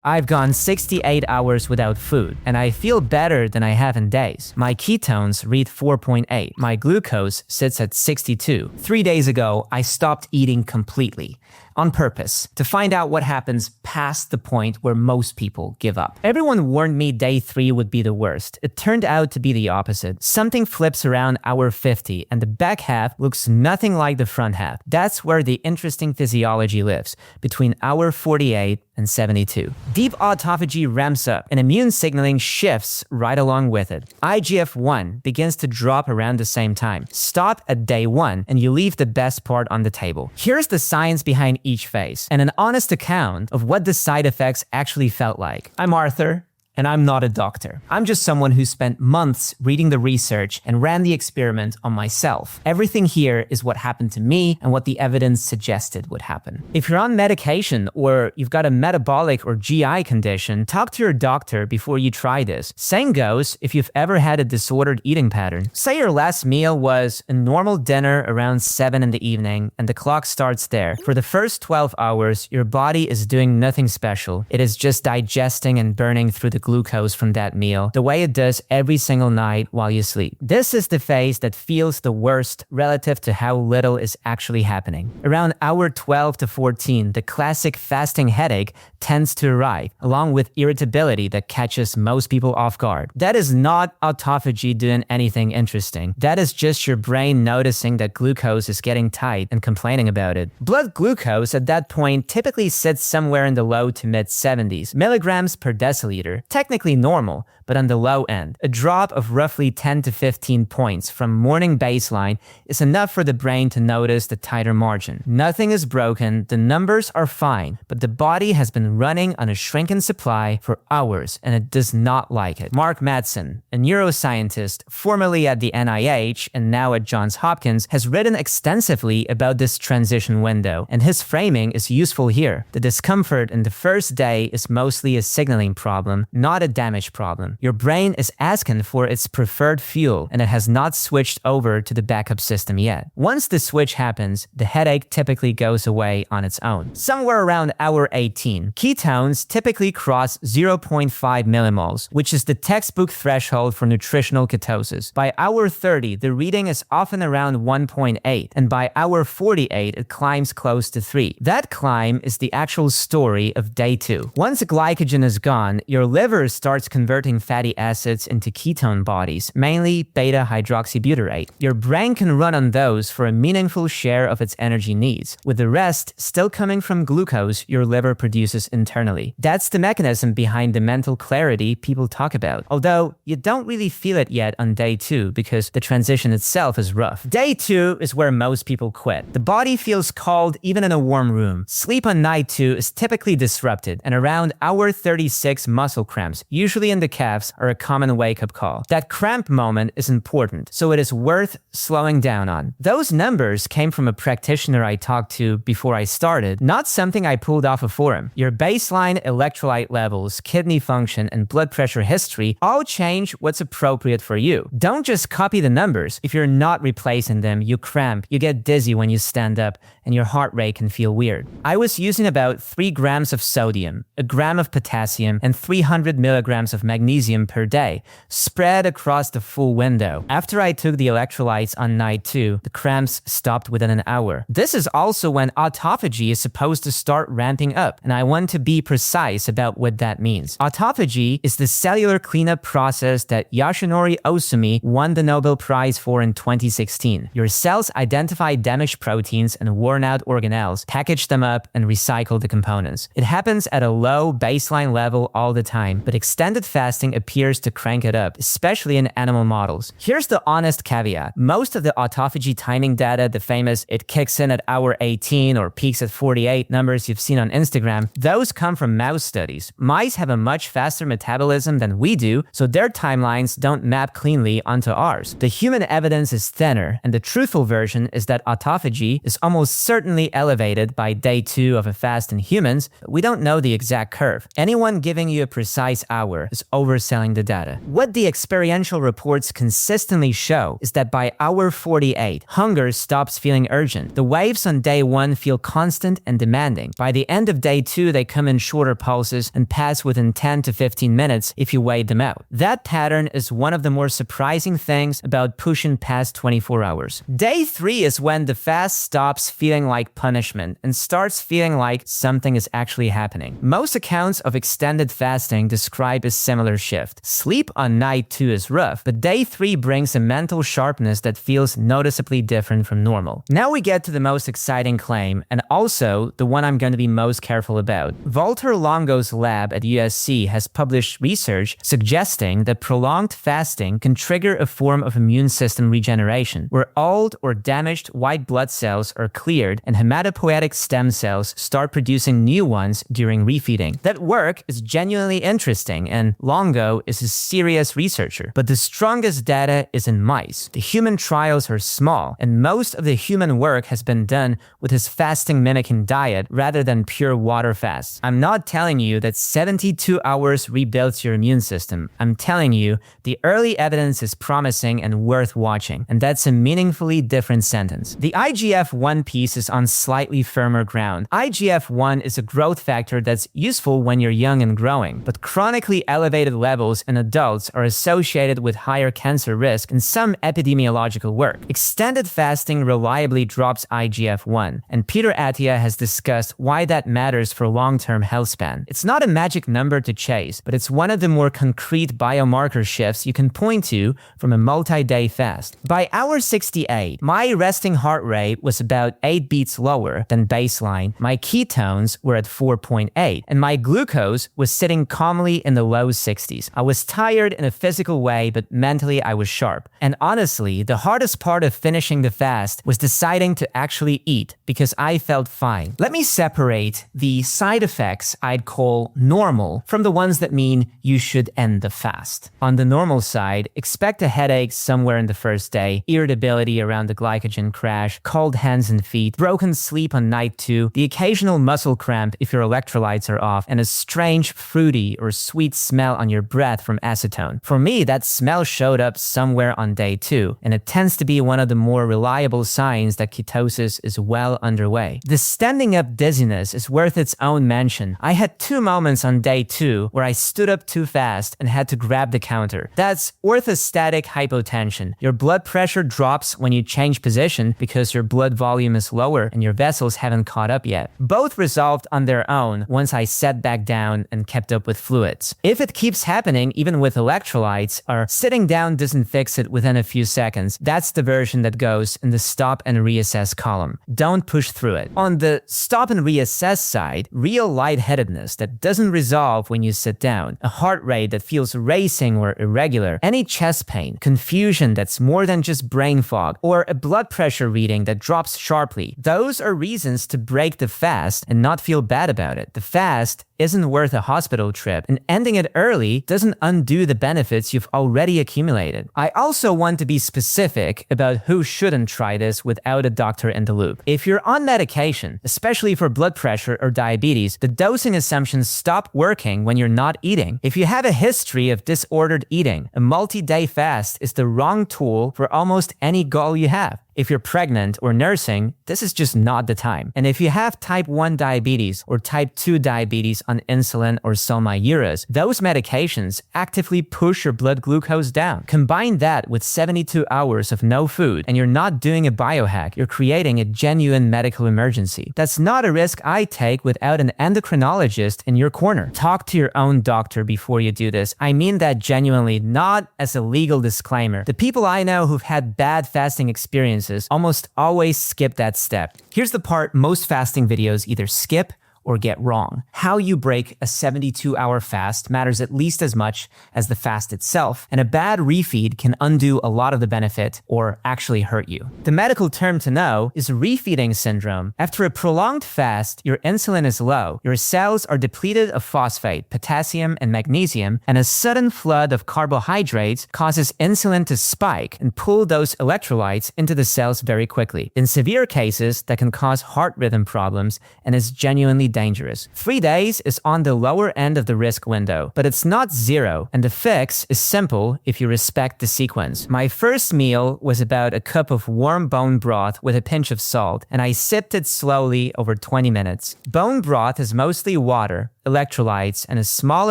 I've gone 68 hours without food, and I feel better than I have in days. My ketones read 4.8. My glucose sits at 62. 3 days ago, I stopped eating completely. On purpose, to find out what happens past the point where most people give up. Everyone warned me day 3 would be the worst. It turned out to be the opposite. Something flips around hour 50, and the back half looks nothing like the front half. That's where the interesting physiology lives, between hour 48 and 72. Deep autophagy ramps up, and immune signaling shifts right along with it. IGF-1 begins to drop around the same time. Stop at day 1, and you leave the best part on the table. Here's the science behind each phase, and an honest account of what the side effects actually felt like. I'm Arthur, and I'm not a doctor. I'm just someone who spent months reading the research and ran the experiment on myself. Everything here is what happened to me and what the evidence suggested would happen. If you're on medication or you've got a metabolic or GI condition, talk to your doctor before you try this. Same goes if you've ever had a disordered eating pattern. Say your last meal was a normal dinner around 7 in the evening and the clock starts there. For the first 12 hours, your body is doing nothing special. It is just digesting and burning through the glucose from that meal, the way it does every single night while you sleep. This is the phase that feels the worst relative to how little is actually happening. Around hour 12 to 14, the classic fasting headache tends to arrive, along with irritability that catches most people off guard. That is not autophagy doing anything interesting. That is just your brain noticing that glucose is getting tight and complaining about it. Blood glucose at that point typically sits somewhere in the low to mid 70s milligrams per deciliter. Technically normal, but on the low end. A drop of roughly 10 to 15 points from morning baseline is enough for the brain to notice the tighter margin. Nothing is broken, the numbers are fine, but the body has been running on a shrinking supply for hours and it does not like it. Mark Madsen, a neuroscientist formerly at the NIH and now at Johns Hopkins, has written extensively about this transition window, and his framing is useful here. The discomfort in the first day is mostly a signaling problem, not a damage problem. Your brain is asking for its preferred fuel, and it has not switched over to the backup system yet. Once the switch happens, the headache typically goes away on its own. Somewhere around hour 18, ketones typically cross 0.5 millimoles, which is the textbook threshold for nutritional ketosis. By hour 30, the reading is often around 1.8, and by hour 48, it climbs close to 3. That climb is the actual story of day 2. Once glycogen is gone, your liver starts converting fatty acids into ketone bodies, mainly beta-hydroxybutyrate. Your brain can run on those for a meaningful share of its energy needs, with the rest still coming from glucose your liver produces internally. That's the mechanism behind the mental clarity people talk about, although you don't really feel it yet on day 2 because the transition itself is rough. Day 2 is where most people quit. The body feels cold even in a warm room. Sleep on night 2 is typically disrupted, and around hour 36, muscle cramps, usually in the calves, are a common wake-up call. That cramp moment is important, so it is worth slowing down on. Those numbers came from a practitioner I talked to before I started, not something I pulled off a forum. Your baseline electrolyte levels, kidney function, and blood pressure history all change what's appropriate for you. Don't just copy the numbers. If you're not replacing them, you cramp, you get dizzy when you stand up, and your heart rate can feel weird. I was using about 3 grams of sodium, a gram of potassium, and 300 milligrams of magnesium per day, spread across the full window. After I took the electrolytes on night 2, the cramps stopped within an hour. This is also when autophagy is supposed to start ramping up, and I want to be precise about what that means. Autophagy is the cellular cleanup process that Yoshinori Ohsumi won the Nobel Prize for in 2016. Your cells identify damaged proteins and worn-out organelles, package them up, and recycle the components. It happens at a low baseline level all the time, but extended fasting appears to crank it up, especially in animal models. Here's the honest caveat. Most of the autophagy timing data, the famous it kicks in at hour 18 or peaks at 48 numbers you've seen on Instagram, those come from mouse studies. Mice have a much faster metabolism than we do, so their timelines don't map cleanly onto ours. The human evidence is thinner, and the truthful version is that autophagy is almost certainly elevated by day 2 of a fast in humans, but we don't know the exact curve. Anyone giving you a precise precise hour is overselling the data. What the experiential reports consistently show is that by hour 48, hunger stops feeling urgent. The waves on day 1 feel constant and demanding. By the end of day 2, they come in shorter pulses and pass within 10 to 15 minutes if you weigh them out. That pattern is one of the more surprising things about pushing past 24 hours. Day 3 is when the fast stops feeling like punishment and starts feeling like something is actually happening. Most accounts of extended fasting describe a similar shift. Sleep on night 2 is rough, but day 3 brings a mental sharpness that feels noticeably different from normal. Now we get to the most exciting claim, and also the one I'm going to be most careful about. Walter Longo's lab at USC has published research suggesting that prolonged fasting can trigger a form of immune system regeneration, where old or damaged white blood cells are cleared and hematopoietic stem cells start producing new ones during refeeding. That work is genuinely interesting, and Longo is a serious researcher. But the strongest data is in mice. The human trials are small, and most of the human work has been done with his fasting mimicking diet rather than pure water fasts. I'm not telling you that 72 hours rebuilds your immune system. I'm telling you the early evidence is promising and worth watching, and that's a meaningfully different sentence. The IGF-1 piece is on slightly firmer ground. IGF-1 is a growth factor that's useful when you're young and growing, but chronically elevated levels in adults are associated with higher cancer risk in some epidemiological work. Extended fasting reliably drops IGF-1, and Peter Attia has discussed why that matters for long-term health span. It's not a magic number to chase, but it's one of the more concrete biomarker shifts you can point to from a multi-day fast. By hour 68, my resting heart rate was about 8 beats lower than baseline, my ketones were at 4.8, and my glucose was sitting calmly in the low 60s. I was tired in a physical way, but mentally I was sharp. And honestly, the hardest part of finishing the fast was deciding to actually eat, because I felt fine. Let me separate the side effects I'd call normal from the ones that mean you should end the fast. On the normal side, expect a headache somewhere in the first day, irritability around the glycogen crash, cold hands and feet, broken sleep on night 2, the occasional muscle cramp if your electrolytes are off, and a strange fruity or sweet smell on your breath from acetone. For me, that smell showed up somewhere on day 2, and it tends to be one of the more reliable signs that ketosis is well underway. The standing up dizziness is worth its own mention. I had 2 moments on day 2 where I stood up too fast and had to grab the counter. That's orthostatic hypotension. Your blood pressure drops when you change position because your blood volume is lower and your vessels haven't caught up yet. Both resolved on their own once I sat back down and kept up with fluids. If it keeps happening even with electrolytes, or sitting down doesn't fix it within a few seconds, that's the version that goes in the stop and reassess column. Don't push through it. On the stop and reassess side, real lightheadedness that doesn't resolve when you sit down, a heart rate that feels racing or irregular, any chest pain, confusion that's more than just brain fog, or a blood pressure reading that drops sharply. Those are reasons to break the fast and not feel bad about it. The fast isn't worth a hospital trip, and ending it early doesn't undo the benefits you've already accumulated. I also want to be specific about who shouldn't try this without a doctor in the loop. If you're on medication, especially for blood pressure or diabetes, the dosing assumptions stop working when you're not eating. If you have a history of disordered eating, a multi-day fast is the wrong tool for almost any goal you have. If you're pregnant or nursing, this is just not the time. And if you have type 1 diabetes or type 2 diabetes on insulin or Solmiuras, those medications actively push your blood glucose down. Combine that with 72 hours of no food, and you're not doing a biohack, you're creating a genuine medical emergency. That's not a risk I take without an endocrinologist in your corner. Talk to your own doctor before you do this. I mean that genuinely, not as a legal disclaimer. The people I know who've had bad fasting experiences almost always skip that step. Here's the part most fasting videos either skip or get wrong. How you break a 72-hour fast matters at least as much as the fast itself, and a bad refeed can undo a lot of the benefit or actually hurt you. The medical term to know is refeeding syndrome. After a prolonged fast, your insulin is low, your cells are depleted of phosphate, potassium, and magnesium, and a sudden flood of carbohydrates causes insulin to spike and pull those electrolytes into the cells very quickly. In severe cases, that can cause heart rhythm problems and is genuinely dangerous. 3 days is on the lower end of the risk window, but it's not zero, and the fix is simple if you respect the sequence. My first meal was about a cup of warm bone broth with a pinch of salt, and I sipped it slowly over 20 minutes. Bone broth is mostly water, electrolytes, and a small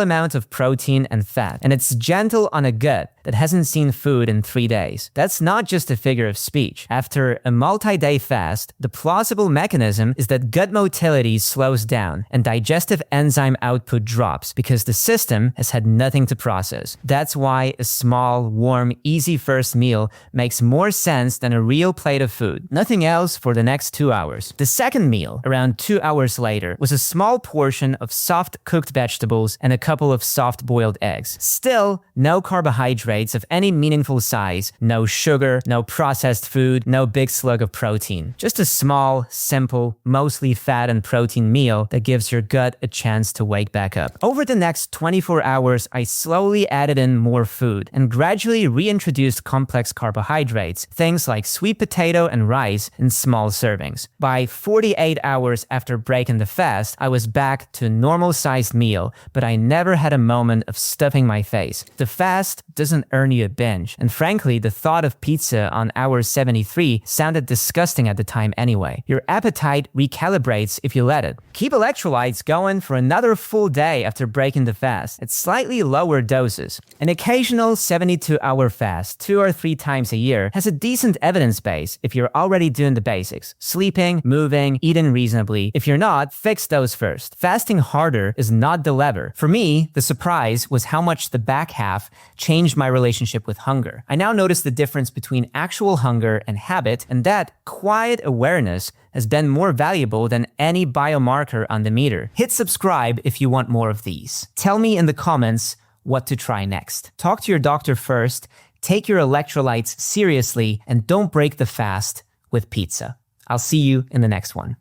amount of protein and fat, and it's gentle on a gut that hasn't seen food in 3 days. That's not just a figure of speech. After a multi-day fast, the plausible mechanism is that gut motility slows down and digestive enzyme output drops because the system has had nothing to process. That's why a small, warm, easy first meal makes more sense than a real plate of food. Nothing else for the next 2 hours. The second meal, around 2 hours later, was a small portion of soft cooked vegetables and a couple of soft boiled eggs. Still, no carbohydrates of any meaningful size, no sugar, no processed food, no big slug of protein. Just a small, simple, mostly fat and protein meal that gives your gut a chance to wake back up. Over the next 24 hours, I slowly added in more food and gradually reintroduced complex carbohydrates, things like sweet potato and rice in small servings. By 48 hours after breaking the fast, I was back to a normal-sized meal, but I never had a moment of stuffing my face. The fast doesn't earn you a binge, and frankly, the thought of pizza on hour 73 sounded disgusting at the time anyway. Your appetite recalibrates if you let it. Keep electrolytes going for another full day after breaking the fast at slightly lower doses. An occasional 72-hour fast 2 or 3 times a year has a decent evidence base if you're already doing the basics: sleeping, moving, eating reasonably. If you're not, fix those first. Fasting harder is not the lever. For me, the surprise was how much the back half changed my relationship with hunger. I now notice the difference between actual hunger and habit, and that quiet awareness has been more valuable than any biomarker on the meter. Hit subscribe if you want more of these. Tell me in the comments what to try next. Talk to your doctor first, take your electrolytes seriously, and don't break the fast with pizza. I'll see you in the next one.